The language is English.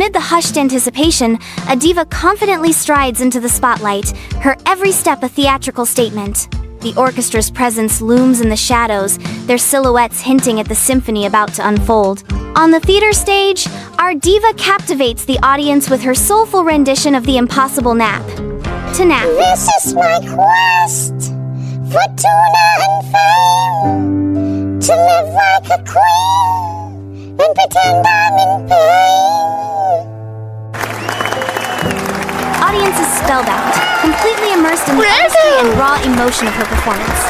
Amid the hushed anticipation, a diva confidently strides into the spotlight, her every step a theatrical statement. The orchestra's presence looms in the shadows, their silhouettes hinting at the symphony about to unfold. On the theater stage, our diva captivates the audience with her soulful rendition of the impossible nap. To nap. This is my quest for tuna and fame, to live like a queen and pretend I'm in pain. Audience is spellbound, completely immersed in the honesty and raw emotion of her performance.